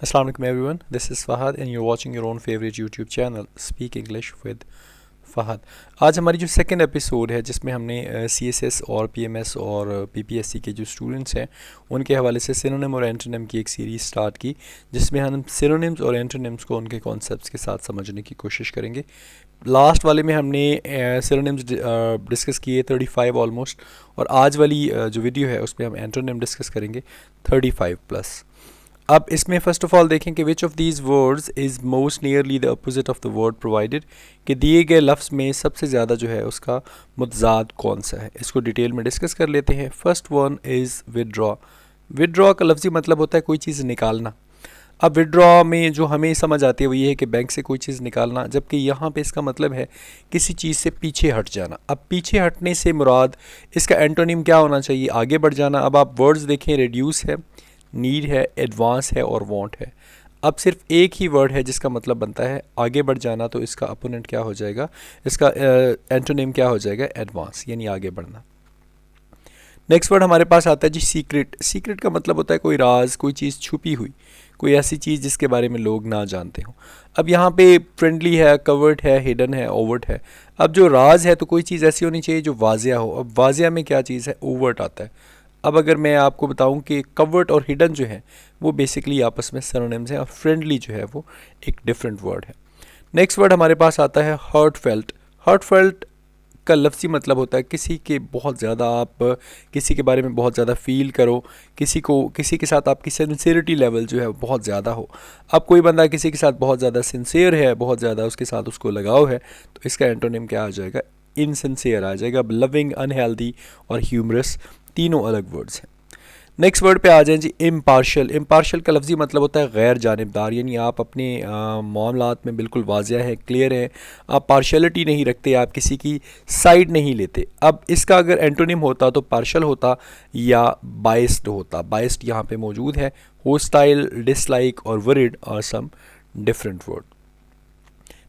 Assalamu alaikum everyone. This is Fahad and you're watching your own favorite YouTube channel Speak English with Fahd. आज हमारी जो second episode है जिसमें हमने CSS और PMS और PPSC के जो स्टूडेंट्स हैं उनके हवाले से सिनोनिम और एंटोनिम की एक सीरीज़ स्टार्ट की, जिसमें हम सिनोनिम्स और एंटोनिम्स को उनके कॉन्सेप्ट्स के साथ समझने की कोशिश करेंगे। लास्ट वाले में हमने सिनोनिम्स डिस्कस किए 35 ऑलमोस्ट, और आज वाली जो वीडियो है उसमें हम एंटोनिम डिस्कस करेंगे 35 प्लस। अब इसमें फ़र्स्ट ऑफ ऑल देखें कि which of these words is most nearly the opposite of the word provided, कि दिए गए लफ्ज़ में सबसे ज़्यादा जो है उसका मुतज़ाद कौन सा है। इसको डिटेल में डिस्कस कर लेते हैं। First one is withdraw. Withdraw का लफ्ज़ी मतलब होता है कोई चीज़ निकालना। अब विदड्रॉ में जो हमें समझ आती है वो ये है कि बैंक से कोई चीज़ निकालना, जबकि यहाँ पे इसका मतलब है किसी चीज़ से पीछे हट जाना। अब पीछे हटने से मुराद इसका एंटोनिम क्या होना चाहिए? आगे बढ़ जाना। अब आप वर्ड्स देखें, रिड्यूस है, नीड है, एडवांस है और वांट है। अब सिर्फ एक ही वर्ड है जिसका मतलब बनता है आगे बढ़ जाना, तो इसका अपोनेंट क्या हो जाएगा, इसका एंटोनिम क्या हो जाएगा? एडवांस, यानी आगे बढ़ना। नेक्स्ट वर्ड हमारे पास आता है जी सीक्रेट। सीक्रेट का मतलब होता है कोई राज, कोई चीज़ छुपी हुई, कोई ऐसी चीज़ जिसके बारे में लोग ना जानते हों। अब यहाँ पे फ्रेंडली है, कवर्ड है, हिडन है, ओवर्ट है। अब जो राज है तो कोई चीज़ ऐसी होनी चाहिए जो वाजिया हो। अब वाजिया में क्या चीज़ है? ओवर्ट आता है। अब अगर मैं आपको बताऊं कि कवर्ट और हिडन जो है वो बेसिकली आपस में सिनोनिम्स हैं, और फ्रेंडली जो है वो एक डिफरेंट वर्ड है। नेक्स्ट वर्ड हमारे पास आता है हर्ट फेल्ट। हर्ट फेल्ट का लफ्ज़ी मतलब होता है किसी के बहुत ज़्यादा, आप किसी के बारे में बहुत ज़्यादा फील करो, किसी के साथ आपकी सिंसियरिटी लेवल जो है बहुत ज़्यादा हो। अब कोई बंदा किसी के साथ बहुत ज़्यादा सिंसियर है, बहुत ज़्यादा उसके साथ उसको लगाव है, तो इसका एंटोनिम क्या आ जाएगा? इनसिंसियर आ जाएगा। अब लविंग, अनहेल्दी और ह्यूमरस तीनों अलग वर्ड्स हैं। नेक्स्ट वर्ड पे आ जाएं जी इम्पार्शल। इम्पार्शल का लफ्ज़ी मतलब होता है गैर जानिबदार, यानी आप अपने मामलात में बिल्कुल वाजिया हैं, क्लियर हैं, आप पार्शलिटी नहीं रखते, आप किसी की साइड नहीं लेते। अब इसका अगर एंटोनिम होता तो पार्शल होता या बाइस्ड होता। बाइस्ड यहाँ पे मौजूद है। होस्टाइल, डिसलाइक और worried are some different word.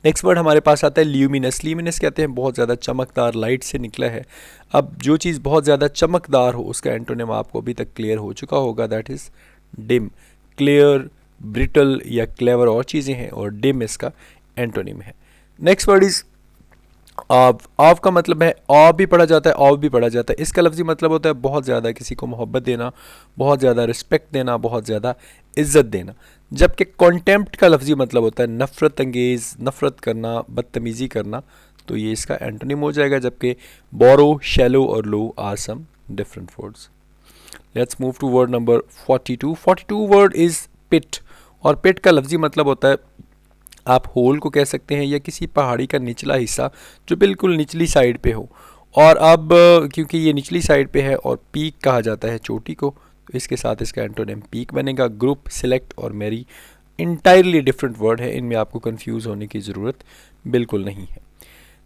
Next word हमारे पास आता है ल्यूमिनस। ल्यूमिनस कहते हैं बहुत ज़्यादा चमकदार, लाइट से निकला है। अब जो चीज़ बहुत ज़्यादा चमकदार हो उसका एंटोनिम आपको अभी तक क्लियर हो चुका होगा, that is dim. Clear, brittle या क्लेवर और चीज़ें हैं, और डिम इसका एंटोनिम है। नेक्स्ट वर्ड इज़ आव। आव का मतलब है आव भी पढ़ा जाता है, आव भी पढ़ा जाता है। इसका लफ्ज़ी मतलब होता है बहुत ज़्यादा किसी को मोहब्बत देना, बहुत ज़्यादा रिस्पेक्ट देना, बहुत ज़्यादा इज्जत देना। जबकि कॉन्टेम्प्ट का लफ्ज़ी मतलब होता है नफ़रत अंगेज़, नफ़रत करना, बदतमीज़ी करना, तो ये इसका एंटोनिम हो जाएगा। जबकि बोरो, शैलो और low are some different words. Let's move to word number 42। 42 word is pit. और पिट का लफ्ज़ी मतलब होता है, आप होल को कह सकते हैं या किसी पहाड़ी का निचला हिस्सा जो बिल्कुल निचली साइड पे हो। और अब क्योंकि ये निचली साइड पे है और पीक कहा जाता है चोटी को, तो इसके साथ इसका एंटोनिम पीक बनेगा। ग्रुप, सिलेक्ट और मेरी इंटायरली डिफरेंट वर्ड है, इनमें आपको कंफ्यूज होने की ज़रूरत बिल्कुल नहीं है।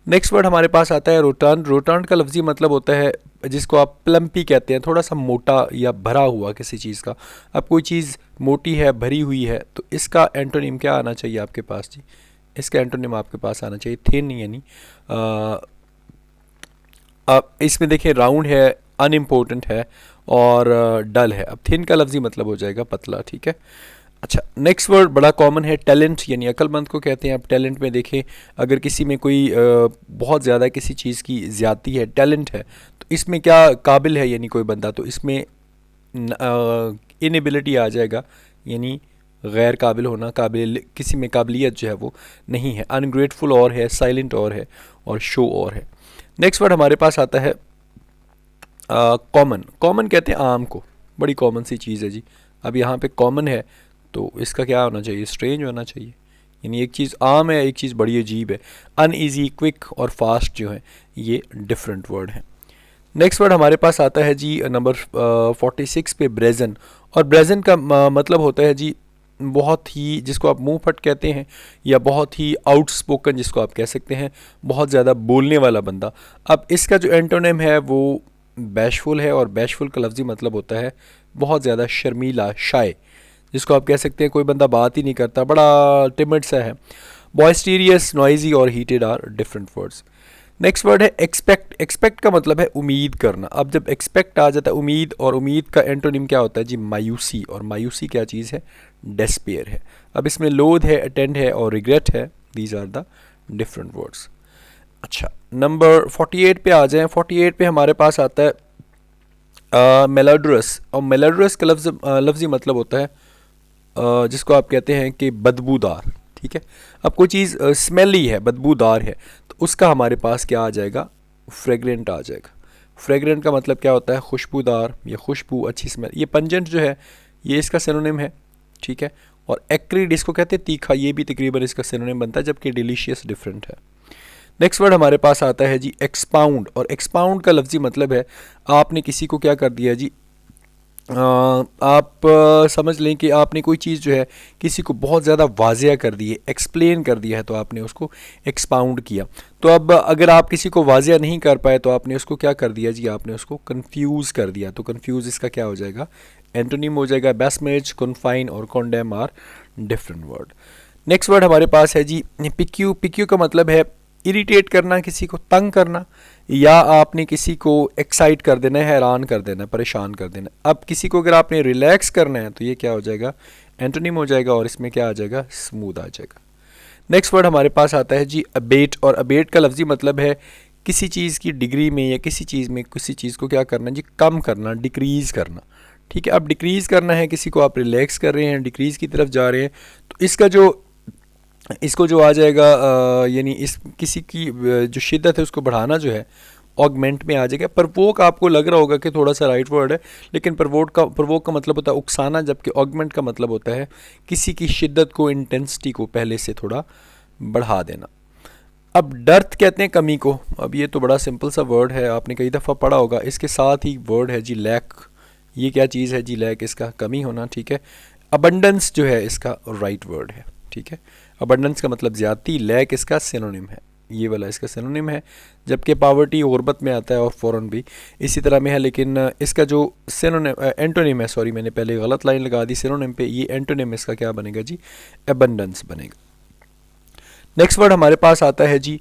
नेक्स्ट वर्ड हमारे पास आता है रोटर्न। रोटर्न का लफ्ज़ी मतलब होता है जिसको आप प्लम्पी कहते हैं, थोड़ा सा मोटा या भरा हुआ किसी चीज़ का। अब कोई चीज़ मोटी है, भरी हुई है, तो इसका एंटोनिम क्या आना चाहिए आपके पास जी? इसका एंटोनिम आपके पास आना चाहिए थिन, यानी अब इसमें देखिए राउंड है, अनइम्पोर्टेंट है और डल है। अब थिन का लफ्ज़ी मतलब हो जाएगा पतला, ठीक है। अच्छा, नेक्स्ट वर्ड बड़ा कॉमन है टैलेंट, यानी अक्लमंद को कहते हैं। अब टैलेंट में देखें, अगर किसी में कोई बहुत ज़्यादा किसी चीज़ की ज़्यादती है, टैलेंट है, तो इसमें क्या काबिल है यानी कोई बंदा, तो इसमें इनएबिलिटी आ जाएगा, यानी गैर काबिल होना, काबिल किसी में काबिलियत जो है वो नहीं है। अनग्रेटफुल और है, साइलेंट और है, और शो और है। नेक्स्ट वर्ड हमारे पास आता है कॉमन। कॉमन कहते हैं आम को, बड़ी कॉमन सी चीज़ है जी। अब यहाँ पे कॉमन है तो इसका क्या होना चाहिए? स्ट्रेंज होना चाहिए, यानी एक चीज़ आम है, एक चीज़ बड़ी अजीब है। अनईजी, क्विक और फास्ट जो है ये डिफरेंट वर्ड हैं। नेक्स्ट वर्ड हमारे पास आता है जी नंबर 46 पे ब्रेजन। और ब्रेजन का मतलब होता है जी बहुत ही, जिसको आप मुंह फट कहते हैं, या बहुत ही आउटस्पोकन जिसको आप कह सकते हैं, बहुत ज़्यादा बोलने वाला बंदा। अब इसका जो एंटोनिम है वो बैशफुल है, और बैशफुल का लफ्ज़ी मतलब होता है बहुत ज़्यादा शर्मीला, शाय, जिसको आप कह सकते हैं कोई बंदा बात ही नहीं करता, बड़ा टिमिड सा है। बॉयस्टीरियस, नॉइजी और heated are different words. Next word है एक्सपेक्ट। एक्सपेक्ट का मतलब है उम्मीद करना। अब जब एक्सपेक्ट आ जाता है उम्मीद, और उम्मीद का एंटोनिम क्या होता है जी? मायूसी। और मायूसी क्या चीज़ है? डेस्पेयर है। अब इसमें लोथ है, अटेंड है और रिग्रेट है। These are the different words. अच्छा, नंबर 48 पे आ जाएं। 48 पे हमारे पास आता है मेलोड्रस। और मेलोड्रस का लफ्ज़ी मतलब होता है जिसको आप कहते हैं कि बदबूदार। ठीक है, अब कोई चीज़ स्मेली है, बदबूदार है, तो उसका हमारे पास क्या आ जाएगा? फ्रेगरेंट आ जाएगा। फ्रेगरेंट का मतलब क्या होता है? खुशबूदार या खुशबू, अच्छी स्मेल। ये पंजेंट जो है ये इसका सिनोनिम है। ठीक है, और एक्रीड इसको कहते हैं तीखा, ये भी तकरीबन इसका सिनोनिम बनता है, जबकि डिलीशियस डिफरेंट है। नेक्स्ट वर्ड हमारे पास आता है जी एक्सपाउंड। और एक्सपाउंड का लफ्ज़ी मतलब है आपने किसी को क्या कर दिया जी? आप समझ लें कि आपने कोई चीज़ जो है किसी को बहुत ज़्यादा वाज़िया कर दी है, एक्सप्लेन कर दिया है, तो आपने उसको एक्सपाउंड किया। तो अब अगर आप किसी को वाज़िया नहीं कर पाए तो आपने उसको क्या कर दिया जी? आपने उसको कंफ्यूज कर दिया। तो कंफ्यूज इसका क्या हो जाएगा? एंटोनिम हो जाएगा। बेस्मेज, कन्फाइन और condemn are different word. Next word हमारे पास है जी पिक्यू। पिक्यू का मतलब है इरिटेट करना, किसी को तंग करना, या आपने किसी को एक्साइट कर देना है, हैरान कर देना है, परेशान कर देना है। अब किसी को अगर आपने रिलैक्स करना है तो ये क्या हो जाएगा? एंटोनिम हो जाएगा, और इसमें क्या आ जाएगा? स्मूथ आ जाएगा। नेक्स्ट वर्ड हमारे पास आता है जी अबेट। और अबेट का लफ्ज़ी मतलब है किसी चीज़ की डिग्री में या किसी चीज़ में किसी चीज़ को क्या करना जी? कम करना, डिक्रीज़ करना। ठीक है, अब डिक्रीज़ करना है, किसी को आप रिलैक्स कर रहे हैं, डिक्रीज़ की तरफ जा रहे हैं, तो इसका जो इसको जो आ जाएगा यानी इस किसी की जो शिद्दत है उसको बढ़ाना जो है ऑगमेंट में आ जाएगा। परवोक आपको लग रहा होगा कि थोड़ा सा राइट वर्ड है, लेकिन परवोक का मतलब होता है उकसाना, जबकि ऑगमेंट का मतलब होता है किसी की शिद्दत को, इंटेंसिटी को पहले से थोड़ा बढ़ा देना। अब डर्थ कहते हैं कमी को। अब ये तो बड़ा सिंपल सा वर्ड है, आपने कई दफ़ा पढ़ा होगा। इसके साथ ही वर्ड है जी लैक। ये क्या चीज़ है जी? लैक, इसका कमी होना। ठीक है, अबंडेंस जो है इसका राइट वर्ड है। ठीक है, अबंडेंस का मतलब ज़्यादती, लैक इसका सिनोनिम है, ये वाला इसका सिनोनिम है। जबकि पावर्टी गुर्बत में आता है और फ़ौरन भी इसी तरह में है, लेकिन इसका जो सिनोनिम एंटोनिम है, सॉरी मैंने पहले गलत लाइन लगा दी सिनोनिम पे, ये एंटोनिम इसका क्या बनेगा जी? अबंडेंस बनेगा। नेक्स्ट वर्ड हमारे पास आता है जी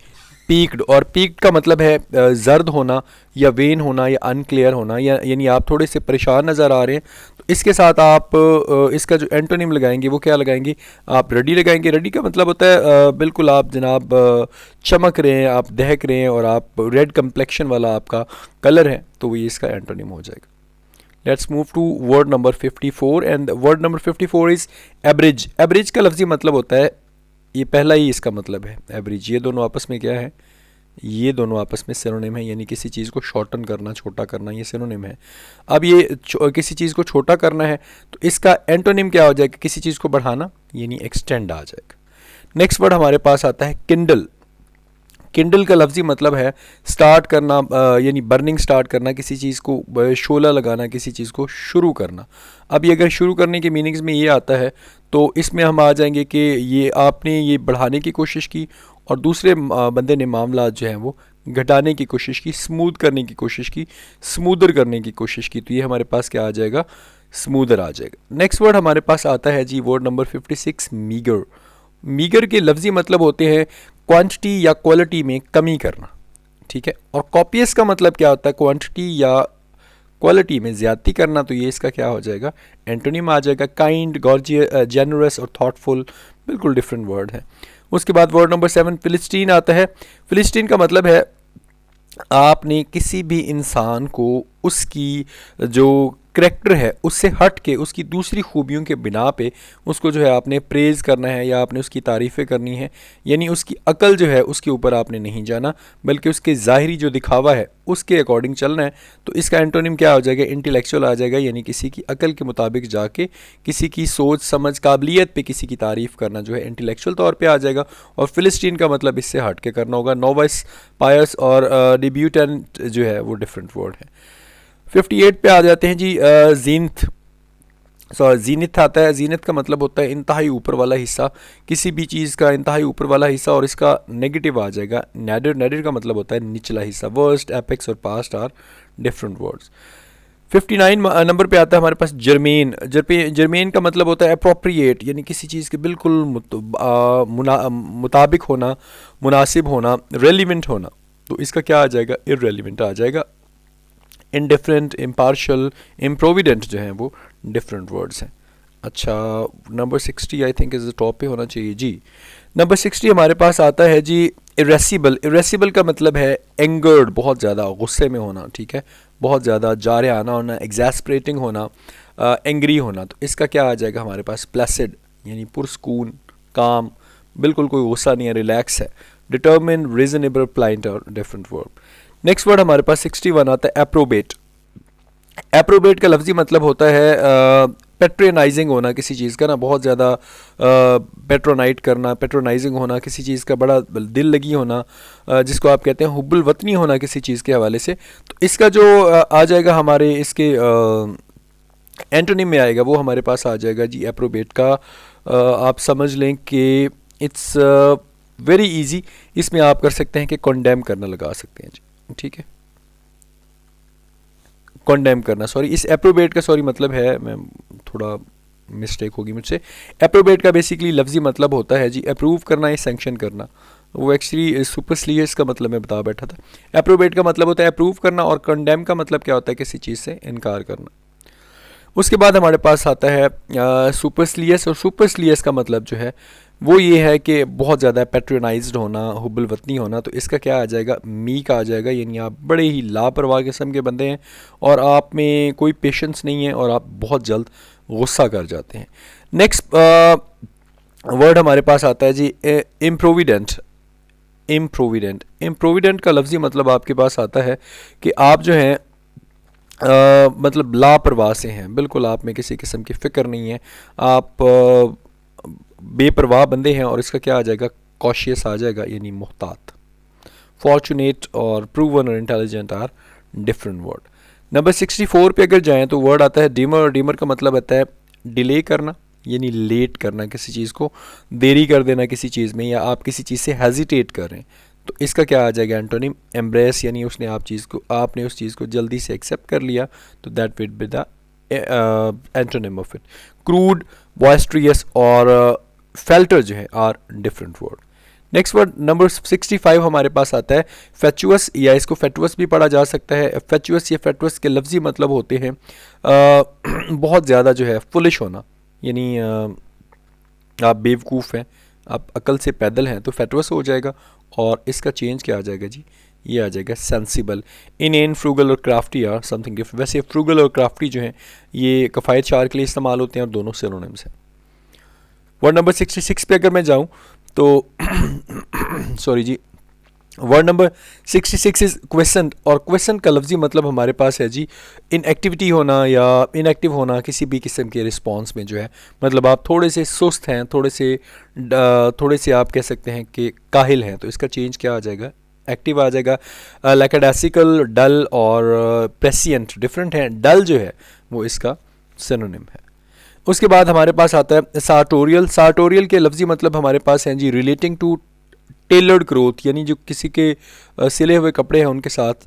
पीक्ड। और पीक्ड का मतलब है जर्द होना या वेन होना या अनक्लियर होना, या यानी आप थोड़े से परेशान नज़र आ रहे हैं, तो इसके साथ आप इसका जो एंटोनिम लगाएंगे वो क्या लगाएंगे? आप रेडी लगाएंगे। रेडी का मतलब होता है बिल्कुल आप जनाब चमक रहे हैं, आप दहक रहे हैं, और आप रेड कम्प्लेक्शन वाला आपका कलर है, तो ये इसका एंटोनिम हो जाएगा। Let's move to word number 54 and word number 54 is average. Average का लफ्ज़ी मतलब होता है, ये पहला ही इसका मतलब है एवरेज। ये दोनों आपस में क्या है? ये दोनों आपस में सिनोनिम है, यानी किसी चीज़ को शॉर्टन करना, छोटा करना, ये सिनोनिम है। अब ये किसी चीज़ को छोटा करना है तो इसका एंटोनिम क्या हो जाएगा? किसी चीज़ को बढ़ाना, यानी एक्सटेंड आ जाएगा। नेक्स्ट वर्ड हमारे पास आता है किंडल। किंडल का लफ्ज़ी मतलब है स्टार्ट करना, यानी बर्निंग स्टार्ट करना, किसी चीज़ को शोला लगाना, किसी चीज़ को शुरू करना। अब ये अगर शुरू करने के मीनिंग्स में ये आता है तो इसमें हम आ जाएंगे कि ये आपने ये बढ़ाने की कोशिश की और दूसरे बंदे ने मामला जो हैं वो घटाने की कोशिश की, स्मूथ करने की कोशिश की, स्मूदर करने की कोशिश की, तो ये हमारे पास क्या आ जाएगा? स्मूदर आ जाएगा। नेक्स्ट वर्ड हमारे पास आता है जी वर्ड नंबर 56 मीगर। मीगर के लफ्ज़ी मतलब होते हैं क्वांटिटी या क्वालिटी में कमी करना। ठीक है, और कॉपियस का मतलब क्या होता है? क्वांटिटी या क्वालिटी में ज़्यादती करना, तो ये इसका क्या हो जाएगा? एंटोनिम आ जाएगा। काइंड, गॉर्जियस, जेनरस और थॉटफुल बिल्कुल डिफरेंट वर्ड है। उसके बाद वर्ड नंबर 7 फिलिस्टीन आता है। फिलिस्टीन का मतलब है आपने किसी भी इंसान को उसकी जो करैक्टर है उससे हट के उसकी दूसरी खूबियों के बिना पे उसको जो है आपने प्रेज़ करना है या आपने उसकी तारीफ़ें करनी है, यानी उसकी अकल जो है उसके ऊपर आपने नहीं जाना, बल्कि उसके ज़ाहिरी जो दिखावा है उसके अकॉर्डिंग चलना है। तो इसका एंटोनिम क्या हो जाएगा? इंटेलेक्चुअल आ जाएगा, यानी किसी की अकल के मुताबिक जाके किसी की सोच समझ काबिलियत पे किसी की तारीफ़ करना जो है इंटेलेक्चुअल तौर पे आ जाएगा। और फिलिस्टीन का मतलब इससे हट के करना होगा। नोवाइस, पायस और डिब्यूटेंट जो है वो डिफरेंट वर्ड है। 58 पे आ जाते हैं जी जीनथ। जीनत आता है। जीनत का मतलब होता है इंतहाई ऊपर वाला हिस्सा, किसी भी चीज़ का इंतहाई ऊपर वाला हिस्सा, और इसका नेगेटिव आ जाएगा नैडर। नैडर का मतलब होता है निचला हिस्सा। वर्स्ट, एपेक्स और past are different words. 59 number पे आता है हमारे पास जर्मेन। जर्मेन का मतलब होता है अप्रोप्रिएट, यानी किसी चीज़ के बिल्कुल मुताबिक होना, मुनासिब होना, रेलिवेंट होना। तो इसका क्या आ जाएगा, इररेलेवेंट आ जाएगा। इनडिफरेंट, इम्पार्शल, इम्प्रोविडेंट जो हैं वो डिफरेंट वर्ड्स हैं। अच्छा, number 60 I think is the top पे होना चाहिए जी। नंबर 60 हमारे पास आता है जी इरेसिबल। इरेसिबल का मतलब है एंगर्ड, बहुत ज़्यादा गुस्से में होना, ठीक है, बहुत ज़्यादा जारहाना होना, एग्जैस्परेटिंग होना, एंग्री होना। तो इसका क्या आ जाएगा हमारे पास, प्लेसिड, यानी पुरस्कून, काम, बिल्कुल कोई गुस्सा नहीं है, रिलैक्स है। डिटर्मिन, रीजनेबल, प्लाइंट और डिफरेंट वर्ब। नेक्स्ट वर्ड हमारे पास 61 आता है एप्रोबेट। एप्रोबेट का लफ्जी मतलब होता है पेट्रोनाइजिंग होना किसी चीज़ का ना, बहुत ज़्यादा पेट्रोनाइट करना, पेट्रोनाइजिंग होना, किसी चीज़ का बड़ा दिल लगी होना, जिसको आप कहते हैं हुब्बुल वतनी होना किसी चीज़ के हवाले से। तो इसका जो आ जाएगा हमारे इसके एंटोनिम में आएगा, वो हमारे पास आ जाएगा जी एप्रोबेट का। आप समझ लें कि इट्स वेरी इजी। इसमें आप कर सकते हैं कि कंडेम करना लगा सकते हैं जी, ठीक है, कंडेम करना, सॉरी, इस एप्रोबेट का सॉरी मतलब है, मैं थोड़ा मिस्टेक होगी मुझसे। एप्रोबेट का बेसिकली लफ्जी मतलब होता है जी अप्रूव करना या सैंक्शन करना। वो एक्चुअली सुपरस्लियस का मतलब मैं बता बैठा था। एप्रोबेट का मतलब होता है अप्रूव करना, और कंडेम का मतलब क्या होता है, किसी चीज़ से इनकार करना। उसके बाद हमारे पास आता है सुपरस्लियस, और सुपरस्लियस का मतलब जो है वो ये है कि बहुत ज़्यादा पैट्रोनाइज्ड होना, हुब्बुल वतनी होना। तो इसका क्या आ जाएगा, मीक आ जाएगा, यानी आप बड़े ही लापरवाह किस्म के बंदे हैं और आप में कोई पेशेंस नहीं है और आप बहुत जल्द गुस्सा कर जाते हैं। नेक्स्ट वर्ड हमारे पास आता है जी इम्प्रोविडेंट। इम्प्रोविडेंट, इम्प्रोविडेंट का लफ्जी मतलब आपके पास आता है कि आप जो हैं मतलब लापरवाह से हैं, बिल्कुल आप में किसी किस्म की फ़िक्र नहीं है, आप बेपरवाह बंदे हैं। और इसका क्या आ जाएगा, कॉशियस आ जाएगा, यानी मुहतात। फॉर्चुनेट और प्रूवन और intelligent are different word. Number 64 पे अगर जाएं तो वर्ड आता है डिमर, और डिमर का मतलब आता है डिले करना, यानी लेट करना, किसी चीज़ को देरी कर देना किसी चीज़ में, या आप किसी चीज़ से हेजिटेट कर रहे हैं। तो इसका क्या आ जाएगा एंटोनिम, एम्ब्रेस, यानी उसने आपने उस चीज़ को जल्दी से एक्सेप्ट कर लिया, तो that will be the antonym of it. Crude, boisterous और फेल्टर जो है are different word. Next word number 65 हमारे पास आता है फेचुअस, या इसको फेटुअस भी पढ़ा जा सकता है। फेचुअस या फेटुअस के लफ्जी मतलब होते हैं बहुत ज़्यादा जो है फुलिश होना, यानी आप बेवकूफ़ हैं, आप अकल से पैदल हैं, तो फेटुअस हो जाएगा। और इसका चेंज क्या आ जाएगा जी, ये आ जाएगा सेंसिबल। इन फ्रूगल और क्राफ्टी आर समथिंग डिफरेंट। वैसे फ्रूगल और क्राफ्टी जो हैं ये कफ़ायत शार के लिए इस्तेमाल होते हैं और दोनों सिनोनिम्स हैं। वर्ड नंबर 66 पे अगर मैं जाऊँ तो sorry ji, word number 66 is question, और क्वेश्चन का लफ्जी मतलब हमारे पास है जी इनएक्टिविटी होना या इनएक्टिव होना किसी भी किस्म के रिस्पॉन्स में जो है, मतलब आप थोड़े से सुस्त हैं, थोड़े से आप कह सकते हैं कि काहिल हैं। तो इसका चेंज क्या आ जाएगा, एक्टिव आ जाएगा। लैकेडासिकल, डल और प्रेसियंट डिफरेंट हैं। डल जो है वो इसका सिनोनिम है। उसके बाद हमारे पास आता है सार्टोरियल। सार्टोरियल के लफ्जी मतलब हमारे पास हैं जी रिलेटिंग टू टेलर्ड ग्रोथ, यानी जो किसी के सिले हुए कपड़े हैं उनके साथ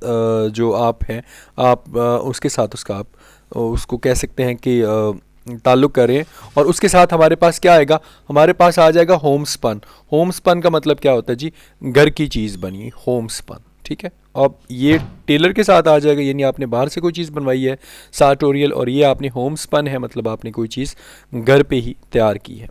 जो आप हैं, आप उसके साथ उसका आप उसको कह सकते हैं कि ताल्लुक़ करें। और उसके साथ हमारे पास क्या आएगा, हमारे पास आ जाएगा होमस्पन। होमस्पन का मतलब क्या होता है जी, घर की चीज़ बनी, होमस्पन, ठीक है। अब ये टेलर के साथ आ जाएगा, यानी आपने बाहर से कोई चीज़ बनवाई है सार्टोरियल, और ये आपने होमस्पन है, मतलब आपने कोई चीज़ घर पे ही तैयार की है।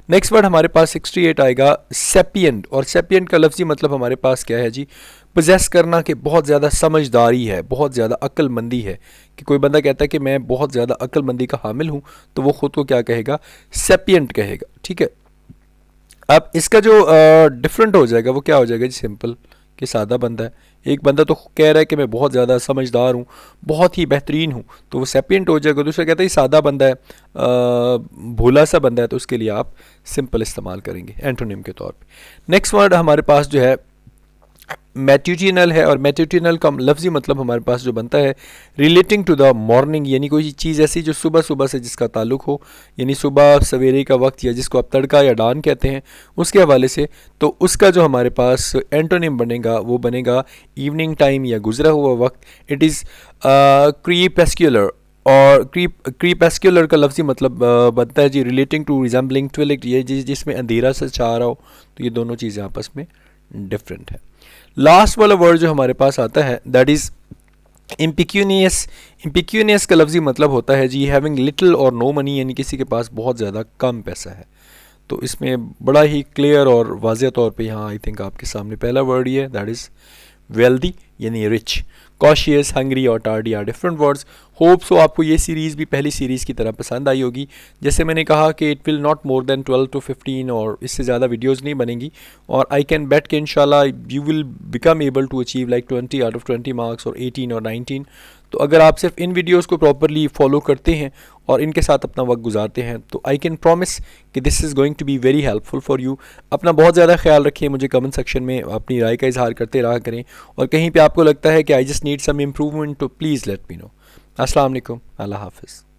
नेक्स्ट वर्ड हमारे पास 68 आएगा सेपियंट, और सेपियंट का लफ्जी मतलब हमारे पास क्या है जी, पोजेस करना, कि बहुत ज़्यादा समझदारी है, बहुत ज़्यादा अक्लमंदी है। कि कोई बंदा कहता है कि मैं बहुत ज़्यादा अक्लमंदी का हामिल हूँ, तो वो ख़ुद को क्या कहेगा, सेपियंट कहेगा, ठीक है। अब इसका जो डिफरेंट हो जाएगा वो क्या हो जाएगा जी, सिंपल, कि सादा बंदा है। एक बंदा तो कह रहा है कि मैं बहुत ज़्यादा समझदार हूँ, बहुत ही बेहतरीन हूँ, तो वो सेपियंट हो जाएगा। दूसरा कहता है सादा बंदा है, भोला सा बंदा है, तो उसके लिए आप सिंपल इस्तेमाल करेंगे एंटोनिम के तौर पे। नेक्स्ट वर्ड हमारे पास जो है मैट्यूटिनल है, और मैट्यूटिनल का लफ्जी मतलब हमारे पास जो बनता है रिलेटिंग टू द मॉर्निंग, यानी कोई चीज़ ऐसी जो सुबह सुबह से जिसका ताल्लुक हो, यानी सुबह सवेरे का वक्त, या जिसको आप तड़का या डान कहते हैं, उसके हवाले से। तो उसका जो हमारे पास एंटोनिम बनेगा वो बनेगा इवनिंग टाइम या गुजरा हुआ वक्त। इट इज़ क्रीपेस्क्यूलर, और क्रीपेस्क्यूलर का लफ्जी मतलब बनता है जी रिलेटिंग टू रिजेंबलिंग ट्विलिट, ये जिसमें अंधेरा से छा रहा हो। तो ये दोनों चीज़ें आपस में डिफरेंट है। लास्ट वाला वर्ड जो हमारे पास आता है दैट इज़ इम्पिक्यूनियस। इम्पिक्यूनियस का लफ्ज़ी मतलब होता है जी हैविंग लिटिल और नो मनी, यानी किसी के पास बहुत ज़्यादा कम पैसा है। तो इसमें बड़ा ही क्लियर और वाज़ेह तौर पे यहाँ आई थिंक आपके सामने पहला वर्ड ही है दैट इज़ वेल्दी यानी रिच। कॉशियस, हंग्री और tardy are different words. Hope so आपको ये सीरीज़ भी पहली सीरीज़ की तरह पसंद आई होगी। जैसे मैंने कहा कि it will not more than 12 to 15 और इससे ज़्यादा वीडियोज़ नहीं बनेंगी, और आई कैन बेट कि इंशाल्लाह you will become able to achieve like 20 out of 20 marks और 18 और 19। तो अगर आप सिर्फ इन वीडियोज़ को प्रॉपरली फॉलो करते हैं और इनके साथ अपना वक्त गुजारते हैं तो आई कैन प्रॉमिस कि this is going to be very helpful for you. अपना बहुत ज़्यादा ख्याल रखिए, मुझे कमेंट सेक्शन में अपनी राय का इजहार करते रहा करें, और कहीं पे आपको लगता है कि I just need some improvement तो प्लीज़ लेट मी नो। अस्सलाम वालेकुम, अल्लाह हाफ़िज़।